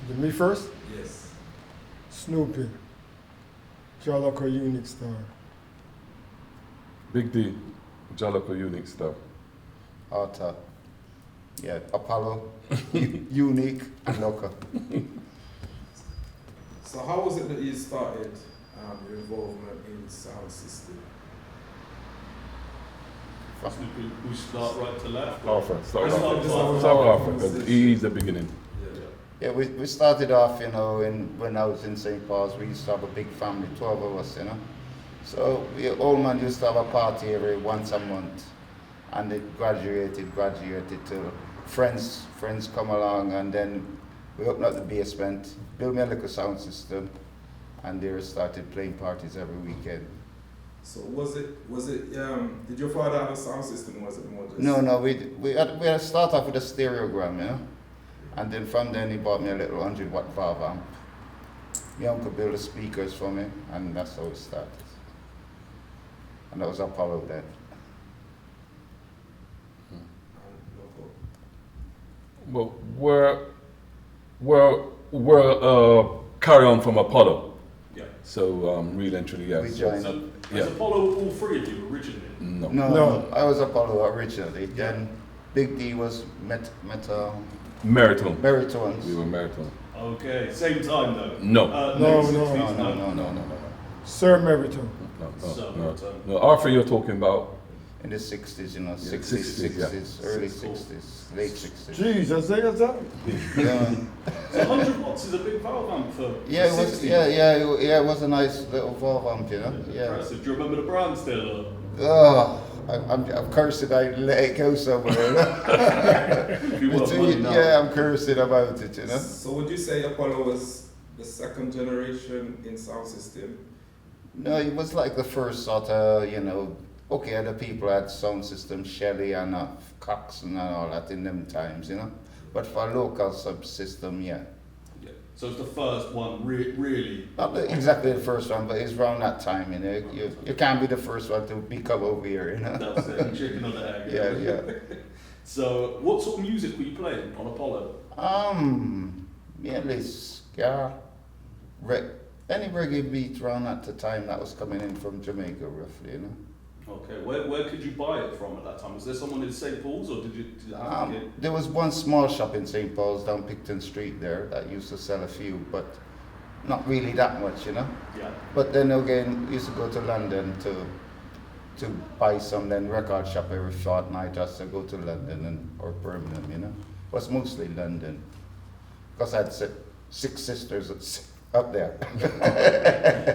Me first? Yes. Snoopy. Jah Lokko Unique Star. Big D, Jah Lokko Unique Star. Arthur. Yeah, Apollo, Unique, and Lokko. So how was it that you started your involvement in sound system? Snoopy, we start right to left. Arthur, start Let's with start- Arthur. Start with Arthur, because he's the beginning. Yeah, we started off, you know, when I was in St. Paul's, we used to have a big family, 12 of us, you know. So old man used to have a party every once a month, and it graduated to friends come along, and then we opened up the basement, built me a little sound system, and they started playing parties every weekend. So was it did your father have a sound system, or was it more just? No, we had to start off with a stereogram, you know, and then from then he bought me a little 100-watt valve amp. My uncle built the speakers for me, and that's how it started. And that was Apollo then. Well, we're carry on from Apollo. Yeah. So really and truly, yes. We joined. So, Yeah. was Apollo all three of you originally? No. No, I was Apollo originally. Then Big D was Meriton. Baritones. We were Meriton. Okay, same time though? No. No, late no. 60s, No. Sir Meriton. No, Arthur, you're talking about. In the 60s, you know, 60s, 60s, yeah. 60s, early Cool. 60s, late 60s. Jesus, they got that? Yeah. So 100 watts is a big valve amp for Yeah, it the was. 60s. Yeah, it was a nice little valve amp, you know. Yeah. Impressive. Do you remember the brand still? Or? Oh, I'm cursed. I let it go somewhere. You know? If you want money now. Yeah, I'm cursed about it, you know. So would you say Apollo was the second generation in sound system? No, it was like the first sort of, you know. Okay, other people had sound system, Shelley and Coxon and all that in them times, you know. But for a local subsystem, yeah. Yeah. So it's the first one, really. Not exactly the first one, but it's around that time, you know. You can't be the first one to become over here, you know. That's it. Chicken on the egg. Yeah. So what sort of music were you playing on Apollo? Mainly ska, any reggae beat around at the time that was coming in from Jamaica, roughly, you know. Okay, where could you buy it from at that time? Was there someone in St. Paul's, or did you have to get? There was one small shop in St. Paul's down Picton Street there that used to sell a few, but not really that much, you know. Yeah. But then again, we used to go to London to buy some, then record shop every fortnight just to go to London or Birmingham, you know. It was mostly London, because I had 6 sisters up there.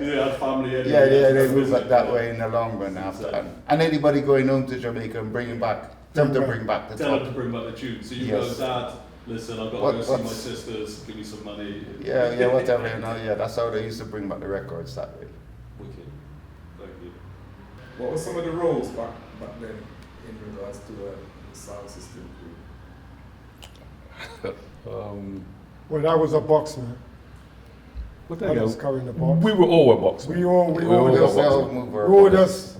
You had family anyway. Yeah, they moved up that way in the long run after. And anybody going home to Jamaica and bringing back, them to bring back the Tell them to top. bring back the tune. So you Yes. go, Dad, listen, I've got to What- go see my what's- sisters, give me some money. Yeah, whatever, you know, yeah, that's how they used to bring back the records that way. Wicked. Thank you. What were some of the roles back then in regards to the sound system crew? Well, that was a box, man. What I was carrying the box. We were all a box. We all just just all move our we all bodies. just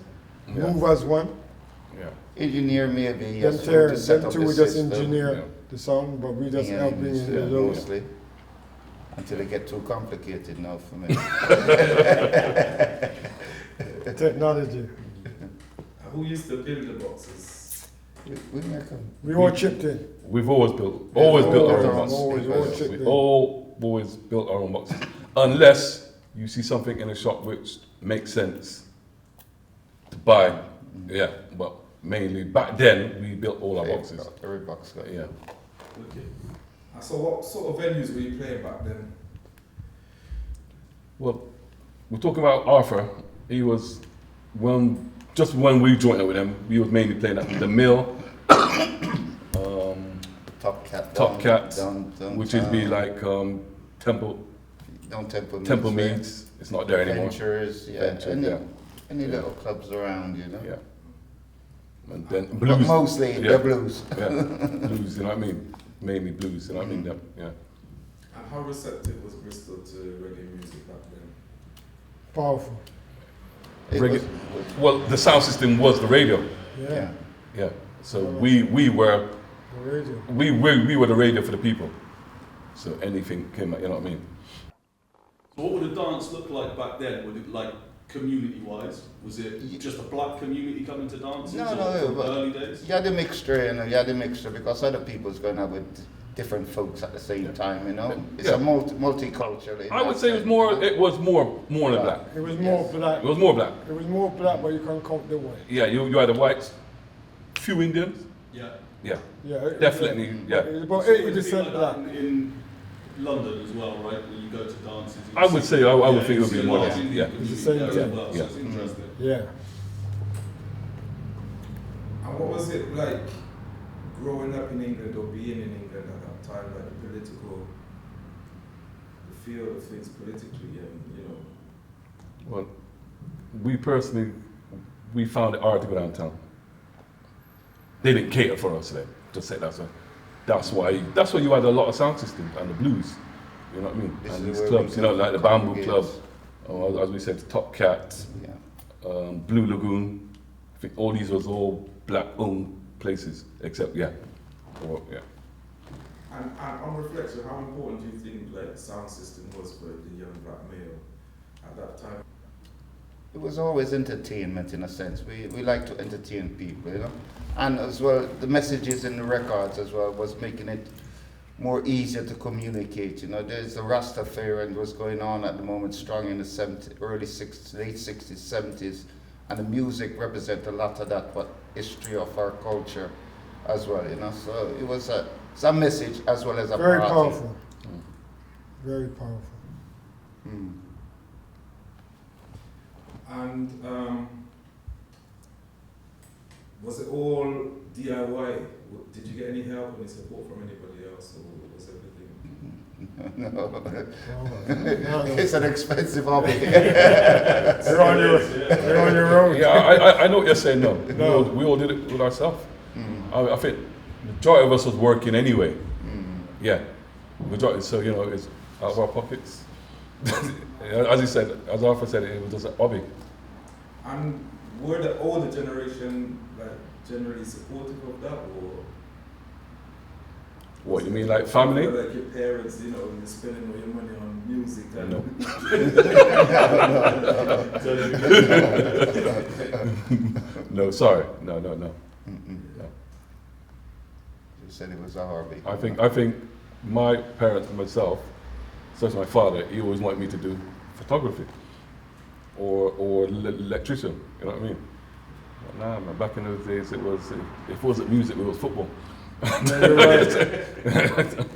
move as one. Yeah. Engineer maybe, Them yes, two, to set them up two the we just system. engineer Yeah. the sound, but we just Yeah, help bring in the load. mostly. Until it get too complicated now for me. Technology. Who used to build the boxes? We make them. We all chipped in. We've always built our own boxes. Always We chipped in. always built our own boxes, unless you see something in a shop which makes sense to buy. Yeah, but mainly back then we built all our boxes. Every box got. Yeah. Wicked. So what sort of venues were you playing back then? Well, we're talking about Arthur. He was just when we joined up with him, we was mainly playing at the Mill, Top Cat. Top Cat, down, which would be like Temple Temple Meads, Meads. It's not there anymore. Ventures, yeah. Ventures, Any little clubs around, you know. Yeah. And then But blues. mostly Yeah. the blues. Yeah, blues. You know what I mean? Mainly blues. You know what I mean? Yeah. And how receptive was Bristol to reggae music back then? Powerful. It Reggae. was- Well, the sound system was the radio. Yeah. Yeah. So we were The radio. we were the radio for the people. So anything came out, you know what I mean? So what would a dance look like back then? Would it like community-wise? Was it just a black community coming to dances? No, or no, from but early days? you had the mixture, you know, you had the mixture because other people's going out with different folks at the same time, you know. It's Yeah. a multicultural. in I would that say it was sense, more than black. It was more Yes. black. It was more black. It was more black, but you can't count the white. Yeah, you had the whites, few Indians. Yeah. Yeah, Yeah, definitely. Yeah, It's about So would it be 80% like black. that in London as well, right? When you go to dances. you I would see- say I would yeah, think it you would see be a more lot than- of Indian yeah. community It's the same there as thing. well, Yeah. so it's interesting. Yeah. And what was it like growing up in England or being in England at that time, like the political, the feel of things politically, and you know? well, we personally, we found it hard to go downtown. They didn't cater for us there, just say that. So that's why you had a lot of sound systems and the blues, you know what I mean? This And is these where clubs, we you know, like the Bamboo congregate. Club, or as we said, Top Cat, Yeah. Blue Lagoon. I think all these was all black-owned places, except yeah. And on reflection, how important do you think like sound system was for the young black male at that time? It was always entertainment in a sense. We like to entertain people, you know. And as well, the messages in the records as well was making it more easier to communicate. You know, there's the Rastafarian was going on at the moment, strong in the late 60s, 70s, and the music represent a lot of that, but history of our culture as well. You know, so it was a message as well as a Very party. powerful. Very powerful. Mm. And was it all DIY? Did you get any help, any support from anybody else, or was everything? No, it's an expensive hobby. You're on your own. Yeah, I know what you're saying. No, No. we all did it with ourselves. Mm. I think the majority of us was working anyway. Mm. Yeah, majority. So you know, it's out of our pockets. As he said, as Arthur said, it was just a hobby. And were the older generation like generally supportive of that, or What you mean, like family? like your parents, you know, you're spending all your money on music and No. No, sorry, no. Mm-mm. You said it was a hobby. I think my parents and myself, especially my father, he always wanted me to do photography or electrician. You know what I mean? But nah, man, back in those days, it was if it wasn't music, it was football. You're right.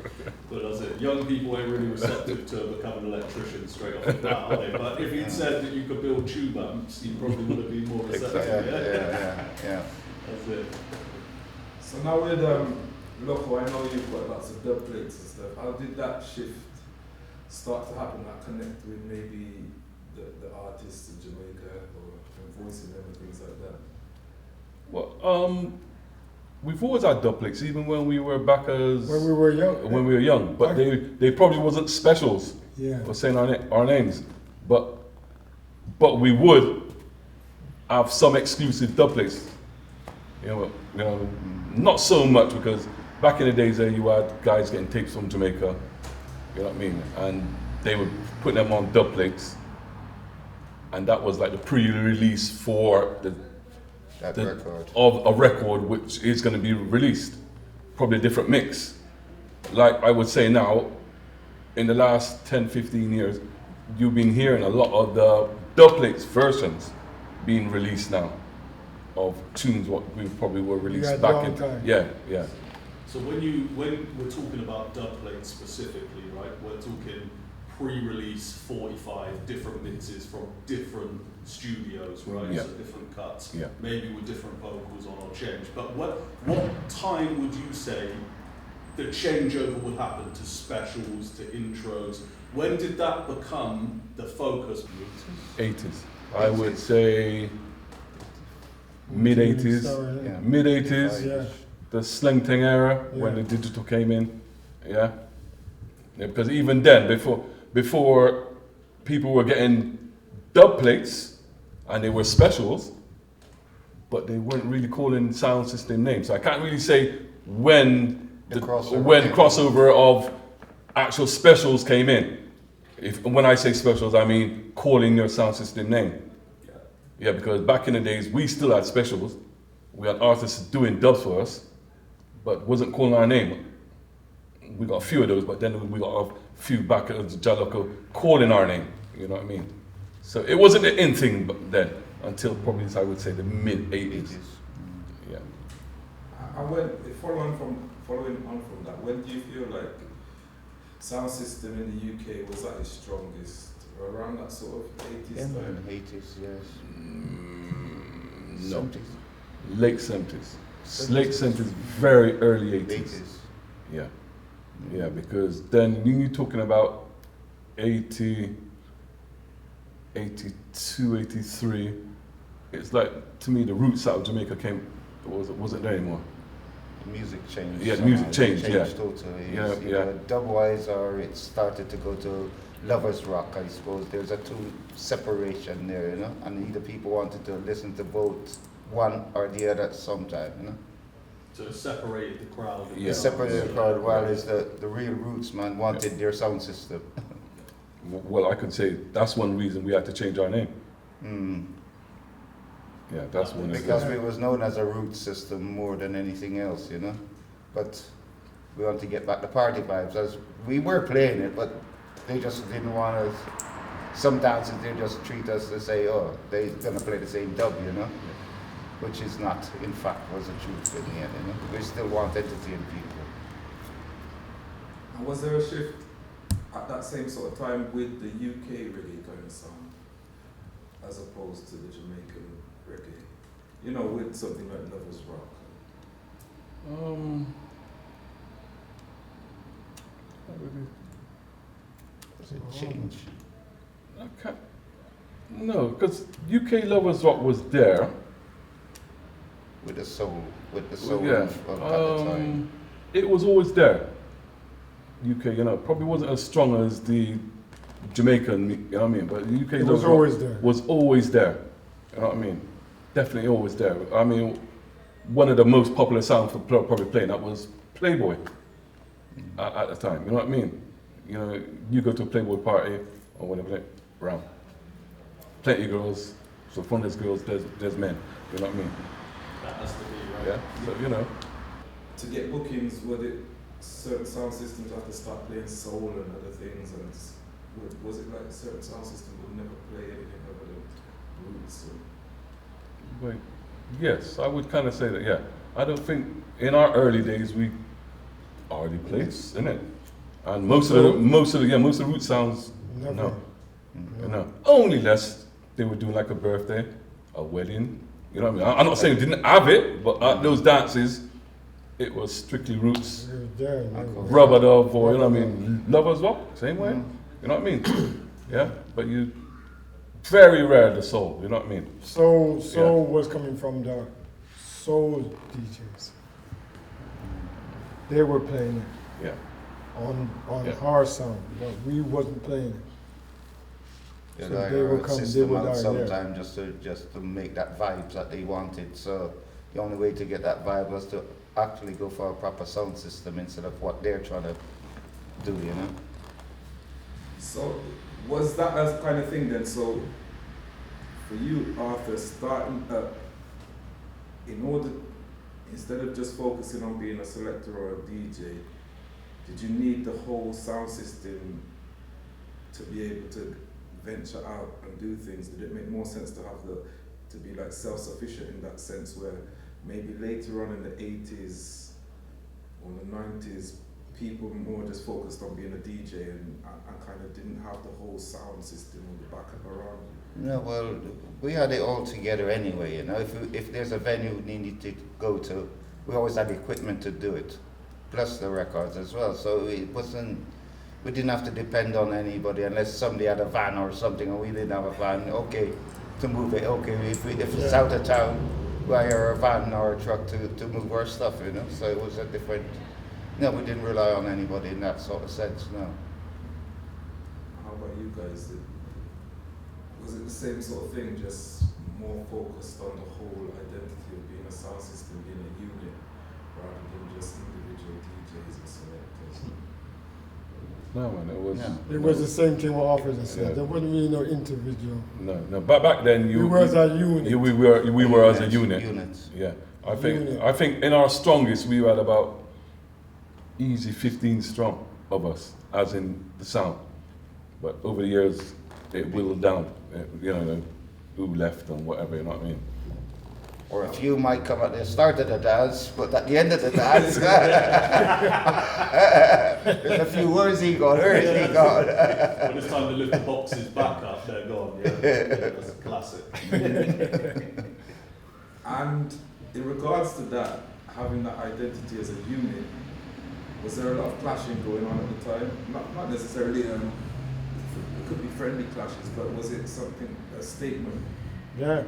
But as it, young people ain't really receptive to become an electrician straight off the bat, are they? But if you'd said that you could build tube amps, you probably would have been more receptive. Yeah. That's it. So now with Lokko, I know you've got lots of dub plates and stuff. How did that shift start to happen, that connect with maybe the artists in Jamaica or voicing them and things like that? Well, we've always had duplexes, even when we were back as When we were young. when we were young. But they probably wasn't specials Yeah. for saying our names. But we would have some exclusive duplexes. You know, not so much because back in the days there you had guys getting tapes from Jamaica. You know what I mean? And they would put them on duplexes, and that was like the pre-release for That the- record. of a record which is going to be released, probably a different mix. Like I would say now, in the last 10, 15 years, you've been hearing a lot of the duplex versions being released now of tunes what we probably were released Yeah, back long in. time. Yeah. So when we're talking about dub plates specifically, right, we're talking pre-release 45 different mixes from different studios, right? Yeah. So different cuts, Yeah. maybe with different vocals on or change. But what time would you say the changeover would happen to specials, to intros? When did that become the focus? 80s. I would say mid 80s. Yeah. Mid 80s. Yeah. The slang thing era when Yeah. the digital came in, yeah, because even then, before people were getting dub plates and they were specials, but they weren't really calling sound system names. So I can't really say when The crossover. when crossover of actual specials came in. When I say specials, I mean calling your sound system name. Yeah, because back in the days, we still had specials. We had artists doing dubs for us, but wasn't calling our name. We got a few of those, but then we got a few back at Jah Lokko calling our name. You know what I mean? So it wasn't an in thing then, until probably, I would say, the mid 80s. Yeah. Following on from that, when do you feel like sound system in the UK was at its strongest? Around that sort of 80s In time? the 80s, yes. No. 70s. Late 70s. Late 70s, very early 80s. 80s. Yeah. Yeah, because then you're talking about 80, 82, 83. It's like, to me, the roots out of Jamaica wasn't there anymore. The music changed. Yeah, the music changed, yeah. Totally. Yeah, It's either dubwise or it started to go to lovers rock, I suppose. There's a two separation there, you know, and either people wanted to listen to both one or the other at some time, you know. So it separated the crowd. Yeah. It separated the crowd, while the real roots man wanted their sound system. Well, I could say that's one reason we had to change our name. Mm. Yeah, that's one. Because we was known as a root system more than anything else, you know. But we want to get back the party vibes. As we were playing it, but they just didn't want us. Some dances they just treat us to say, oh, they're gonna play the same dub, you know, which is not, in fact, was the truth in the end. You know, we still want to entertain people. And was there a shift at that same sort of time with the UK reggae kind of sound, as opposed to the Jamaican reggae? You know, with something like Lovers Rock. Was it change? Okay. No, because UK Lovers Rock was there. With the soul at the time. It was always there. UK, you know, probably wasn't as strong as the Jamaican, you know what I mean? But the UK It was Lovers Rock always there. was always there. You know what I mean? Definitely always there. I mean, one of the most popular sounds for probably playing that was Playboy at the time. You know what I mean? You know, you go to a Playboy party or whatever, around. Plenty of girls. So from those girls, there's men. You know what I mean? That has to be, right? Yeah. So you know. To get bookings, would it certain sound systems have to start playing soul and other things? And was it like a certain sound system would never play anything other than roots? Wait, yes, I would kind of say that. Yeah, I don't think in our early days we already played, innit? And most of the root sounds, Never. no, no. Only less they were doing like a birthday, a wedding. You know what I mean? I'm not saying we didn't have it, but at those dances, it was strictly roots. It was there. Rubber Dove, or you know what I mean, Lovers Rock, same way. You know what I mean? Yeah, but you very rare the soul. You know what I mean? Soul was coming from the soul DJs. They were playing it Yeah. on Yeah. our sound, but we wasn't playing it. Yeah, So like they will our come, they system will out die there. sometime just to make that vibes that they wanted. So the only way to get that vibe was to actually go for a proper sound system instead of what they're trying to do, you know. So was that a kind of thing then? So for you, Arthur, starting up, instead of just focusing on being a selector or a DJ, did you need the whole sound system to be able to venture out and do things? Did it make more sense to be like self-sufficient in that sense, where maybe later on in the 80s or the 90s, people more just focused on being a DJ and kind of didn't have the whole sound system on the back of around you? No, well, we had it all together anyway, you know. If there's a venue we needed to go to, we always had the equipment to do it, plus the records as well. So we didn't have to depend on anybody unless somebody had a van or something, and we didn't have a van. Okay, to move it. Okay, if it's out of town, we hire a van or a truck to move our stuff, you know. So it was a different. No, we didn't rely on anybody in that sort of sense. No. How about you guys? Was it the same sort of thing, just more focused on the whole identity of being a sound system, being a unit, rather than just individual DJs and selectors? No, man, it was. Yeah. It was the same thing what Arthur just said. Yeah. There wasn't really no individual. No. But back then, We were as a unit. we were as a unit. Units. Yeah, I Unit. think in our strongest we had about easy 15 strong of us, as in the sound. But over the years, it whittled down. You know, who left and whatever. You know what I mean? Or a few might come at the start of the dance, but at the end of the dance, there's a few words he got, where's he gone? When it's time to lift the boxes back up, they're gone. Yeah, that's a classic. And in regards to that, having that identity as a unit, was there a lot of clashing going on at the time? Not necessarily, it could be friendly clashes, but was it something, a statement? Yeah,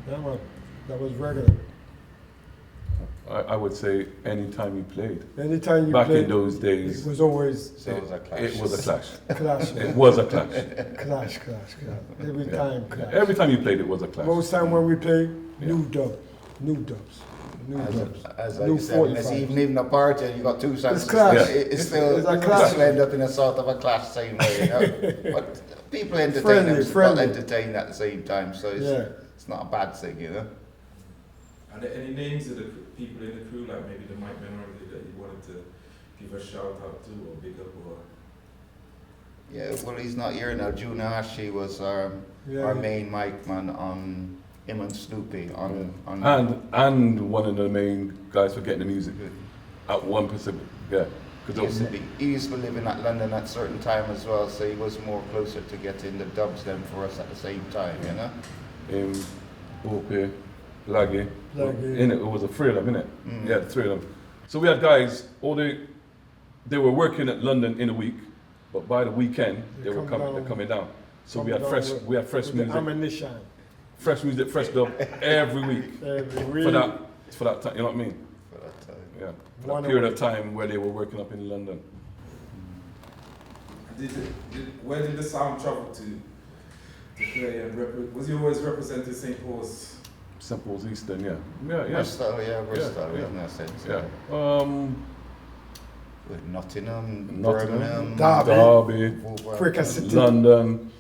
man. That was regular. I would say anytime you played. Anytime you Back played, in those days, it was always So it was a clash. it was a clash. clash. It was a clash. Clash. Every Yeah. time clash. Every time you played, it was a clash. Most time when we play, Yeah. new dubs. As New I said, it's 45. even in a party and you got two sides. It's clash. Yeah. It's still, It's a you clash. still end up in a sort of a clash same way, you know? But people entertain Friendly, themselves, friendly. not entertain at the same time, so it's not a bad thing, you know? Are there any names of the people in the crew, like maybe the Mike minority, that you wanted to give a shout out to or big up or? Yeah, well, he's not here now. Junior Ashley was our main mic man on him and Snoopy on And one of the main guys for getting the music at One Pacific. Yeah. he used to live in London at certain time as well, so he was more closer to getting the dubs than for us at the same time, you know? Bope, Laggy. Laggy. In it was a three of them, innit? Mm. Yeah, the three of them. So we had guys, they were working at London in a week, but by the weekend They they're coming down. So we Come had down fresh with music, ammunition. fresh dub every week Every week. for that time. You know what I mean? For that time. Yeah. For One that period week. of time where they were working up in London. Where did the sound travel to play and was you always representing St. Paul's? St. Paul's Eastern, yeah. Yeah. Bristol, Yeah. in that sense. Yeah. With Nottingham, Nottingham, Birmingham, Derby, Wolverhampton. Quicker City. London,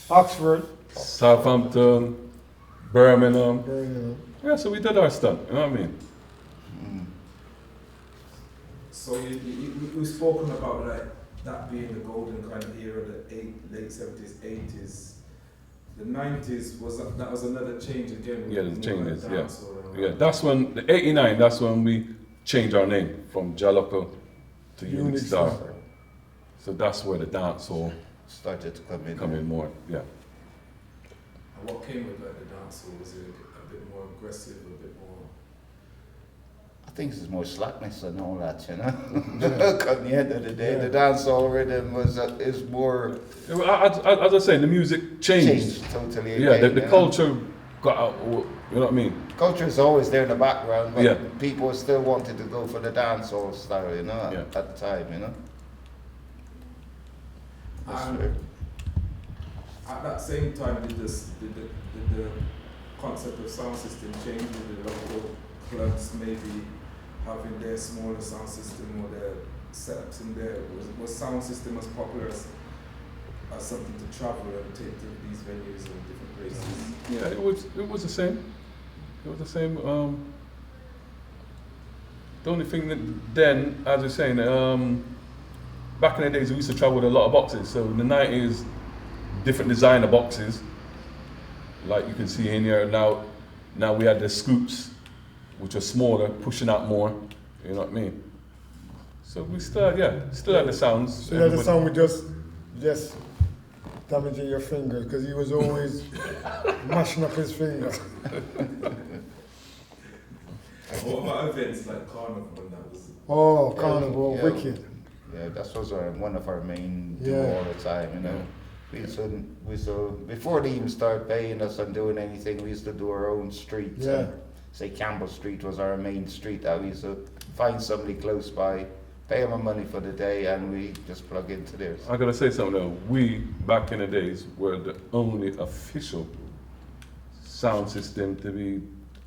Oxford. Southampton, Birmingham. Birmingham. Yeah, so we did our stunt, you know what I mean? Mm. So we've spoken about like that being the golden kind of era, the late 70s, 80s. The 90s that was another change again. Yeah, the changes, yeah. dancehall and Yeah, that's when, the 89, that's when we changed our name from Jah Lokko to Unity Star. So that's where the dancehall Started to come come in more, yeah. And what came with that, the dancehall? Was it a bit more aggressive, a bit more? I think it's more slackness and all that, you know. At the end of the day, the dancehall rhythm is more As I was saying, the music changed. totally. Yeah, again, the you know. culture got out, you know what I mean? Culture is always there in the background, but Yeah. people still wanted to go for the dancehall style, you know, Yeah. at the time, you know. That's And fair. at that same time, did the concept of sound system change with the local clubs maybe having their smaller sound system or their setups in there? Was sound system as popular as something to travel and take to these venues and different places? Yeah, it was the same. It was the same. The only thing that then, as you're saying, back in the days we used to travel with a lot of boxes. So in the 90s, different designer boxes, like you can see in here now. Now we had the scoops, which are smaller, pushing out more. You know what I mean? So we still had the sounds. So the sound with just damaging your fingers because he was always mashing up his fingers. What about events like Carnival and that was? Oh, Carnival, Yeah. wicked. Yeah, that was one of our main do Yeah. all the time, you know. We used to, before they even started paying us and doing anything, we used to do our own streets. Yeah. And say Campbell Street was our main street that we used to find somebody close by, pay them money for the day, and we just plug into theirs. I gotta say something though. We, back in the days, were the only official sound system to be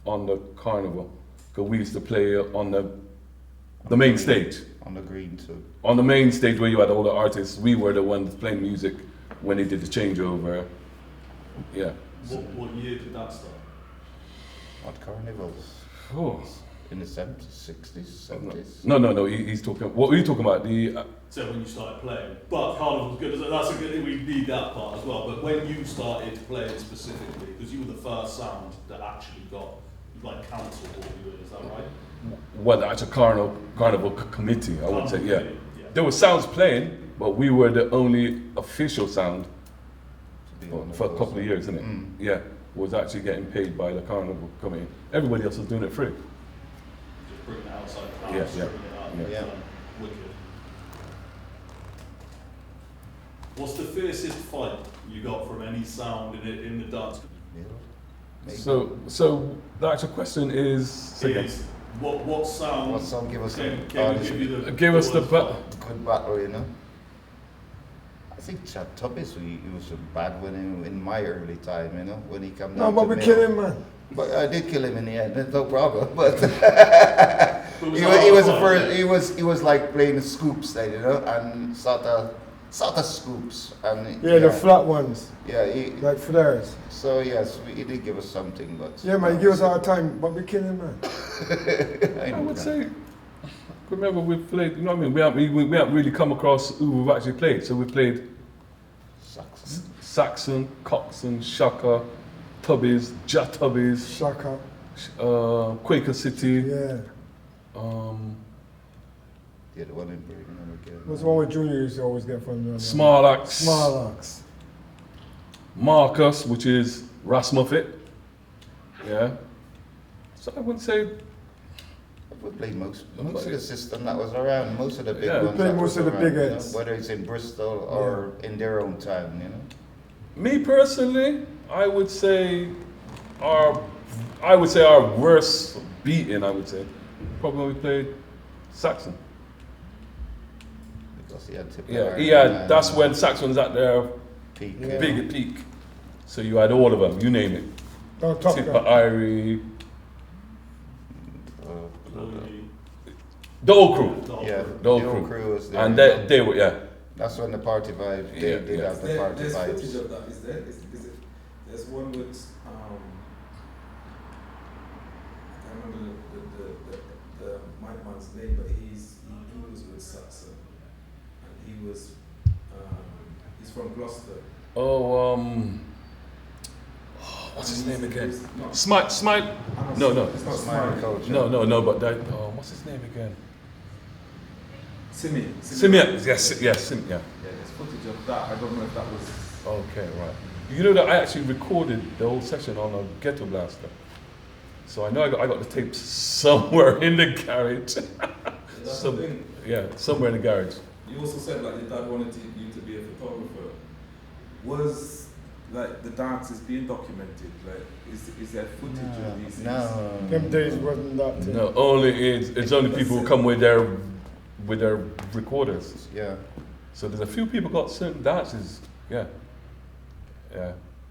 on the carnival. Because we used to play on the main stage. On the green too. On the main stage where you had all the artists, we were the ones playing music when they did the changeover. Yeah. What year did that start? What carnivals? Oh. In the 70s, 60s, 70s? No. He's talking. What were you talking about? So when you started playing, but Carnival's good. That's a good. We need that part as well. But when you started playing specifically, because you were the first sound that actually got like council brought you in, is that right? Well, the actual carnival committee, I would say, yeah. Yeah. There were sounds playing, but we were the only official sound for a couple of years, isn't it? Mm. Yeah, was actually getting paid by the carnival committee. Everybody else was doing it free. Just bringing it outside the house, Yeah, yeah, stripping it out. yeah. Wicked. What's the fiercest fight you got from any sound in the dance? Yeah. Maybe. So the actual question is, Is what sound? What song give us Can artist give you the give us the worst fight? good battle, you know? I think Chad Tubbis, he was bad when in my early time, you know, when he came No, down but to we Mill. kill him, man. But I did kill him in the end, no problem. But But he was the first. He was like playing the scoops, then, you know, and sort of scoops, and Yeah, the flat ones, yeah. like flares. So yes, he did give us something, but Yeah, man, he give us our time, but we kill him, man. I know would that. say, remember we played, you know what I mean? We haven't really come across who we've actually played. So we played Saxon. Saxon, Coxon, Shaka, Tubbies, Jah Tubbies, Shaka. Quaker City. Yeah. Yeah, the one in Birmingham again. What's the one with Junior used to always get from me? Small Axe, Small Axe. Marcus, which is Rasmuffet. Yeah. So I wouldn't say, We played most of the system that was around, most of the big Yeah, we ones. played that most was of the around, big you know, heads. whether it's in Bristol or in their own town, you know. me personally, I would say our worst beating, I would say, probably when we played Saxon. Because he had Tipper Yeah, Iron he had, Man, that's when Saxon was at their peak. Yeah. big peak. So you had all of them, you name it. Don't talk Tipper that. Irie, Louis, the old crew. Yeah, The old the old crew. crew was there. And you know. they were, yeah. That's when the party vibe, they Yeah, did yeah. have the party There's footage vibes. of that, is there? Is it? There's one with, I can't remember the mic man's name, but he was with Saxon, and he's from Gloucester. Oh, what's his name again? Smite. No. It's not Smile Smile. culture. No, but that, what's his name again? Simeon. Simeon, yes, Simeon, yeah. Yeah, there's footage of that. I don't know if that was. Okay, right. You know that I actually recorded the whole session on a ghetto blaster. So I know I got the tapes somewhere in the garage. That's the thing. Yeah, somewhere in the garage. You also said like your dad wanted you to be a photographer. Was like the dances being documented? Like, is there footage of these? No. Them days wasn't that thing. No, it's only people who come with their recorders. Yeah. So there's a few people got certain dances. Yeah.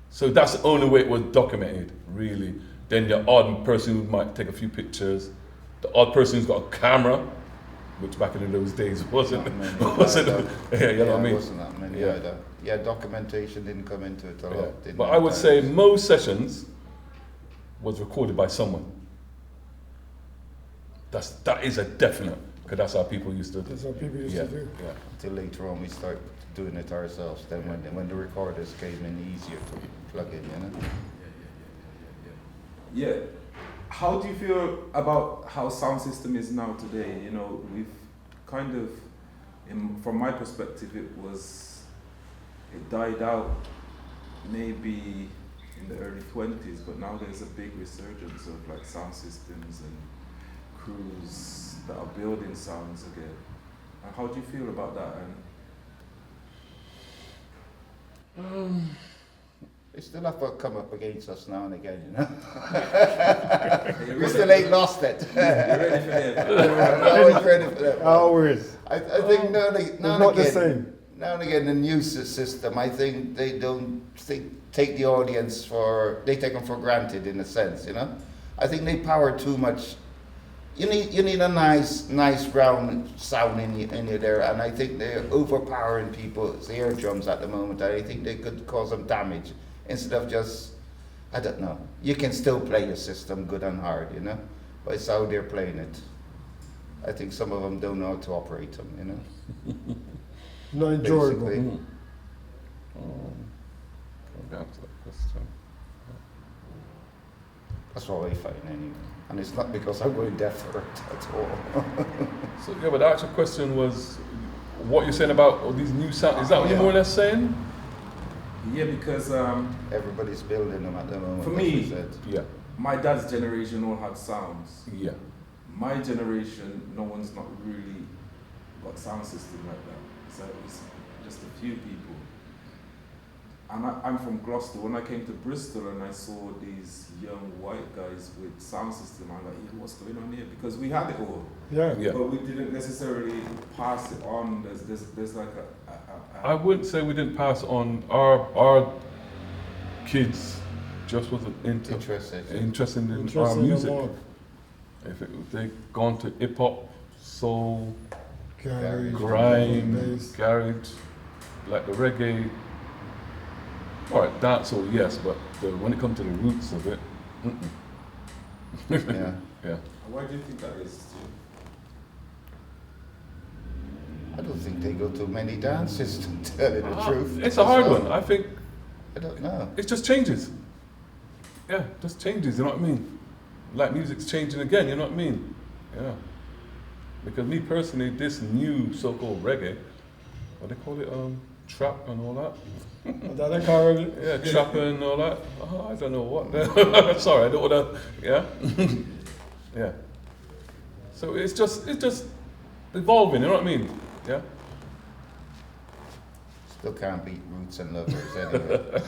So that's the only way it was documented, really. Then the odd person who might take a few pictures, the odd person who's got a camera, which back in those days wasn't. Not many wasn't either. yeah, you know what I mean. Wasn't that many Yeah. either. Yeah, documentation didn't come into it a Yeah. lot. didn't But it? I would say most sessions was recorded by someone. That is a definite, because that's how people used to do. That's what people used Yeah, to do. yeah. Until later on we start doing it ourselves. Then when the recorders came in, easier to plug in, you know. Yeah. How do you feel about how sound system is now today? You know, we've kind of, from my perspective, it died out maybe in the early 20s, but now there's a big resurgence of like sound systems and crews that are building sounds again. And how do you feel about that? And They still have to come up against us now and again, you know. are you We ready? still ain't lost it. You ready for them? We're always ready for that. Always. I think now It's not the same. Now and again, the news system, I think they don't take the audience they take them for granted in a sense, you know. I think they power too much you need a nice round sound in you there, and I think they're overpowering people's eardrums at the moment. I think they could cause them damage instead of just, I don't know. You can still play your system good and hard, you know, but it's how they're playing it. I think some of them don't know how to operate them, you know. Not enjoyable. Basically. Come back to that question. That's what I find anyway. And it's not because I'm going deaf for it at all. So yeah, but the actual question was what you're saying about all these new sounds. Is that what you're Yeah. more or less saying? Yeah, because Everybody's building them at the moment. For like me- you said. Yeah. my dad's generation all had sounds. Yeah. My generation, no one's not really got sound system like that. So it's just a few people. And I'm from Gloucester. When I came to Bristol and I saw these young white guys with sound system, I'm like, yeah, what's going on here? Because we had it all, Yeah. Yeah. but we didn't necessarily pass it on. There's like I wouldn't say we didn't pass on. Our kids just wasn't interested in our Interesting music. more. If they gone to hip hop, soul, Garage, grime, bass. garage, like the reggae. All right, dancehall, yes, but when it comes to the roots of it, Yeah. yeah. Why do you think that is, Stu? I don't think they go to many dances, to tell you the truth. It's a hard So, one. I think I don't know. it just changes. Yeah, just changes. You know what I mean? Like music's changing again. You know what I mean? Yeah. Because me personally, this new so-called reggae, what they call it, trap and all that. That I call it. Yeah, trap and all that. Oh, I don't know what. Sorry, I don't want to. Yeah. Yeah. So it's just evolving. You know what I mean? Yeah. Still can't beat Roots and Lovers anyway.